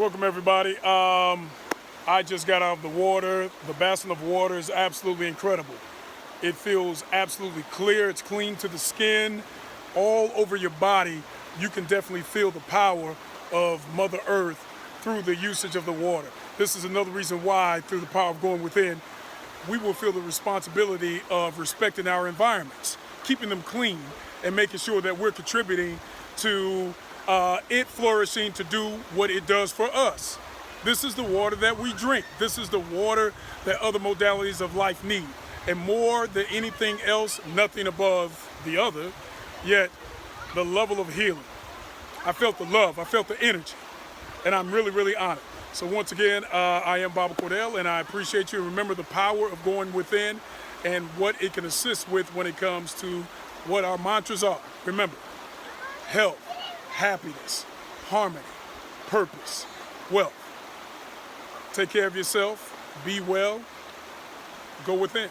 Welcome everybody. I just got out of the water. The basin of water is absolutely incredible. It feels absolutely clear. It's clean to the skin. All over your body, you can definitely feel the power of Mother Earth through the usage of the water. This is another reason why, through the power of going within, we will feel the responsibility of respecting our environments, keeping them clean, and making sure that we're contributing to it flourishing to do what it does for us. This is the water that we drink. This is the water that other modalities of life need. And more than anything else, nothing above the other, yet the level of healing. I felt the love, I felt the energy, and I'm really, really honored. So once again, I am Baba Cordell, and I appreciate you. Remember the power of going within and what it can assist with when it comes to what our mantras are. Remember, health, happiness, harmony, purpose, wealth. Take care of yourself, be well, go within.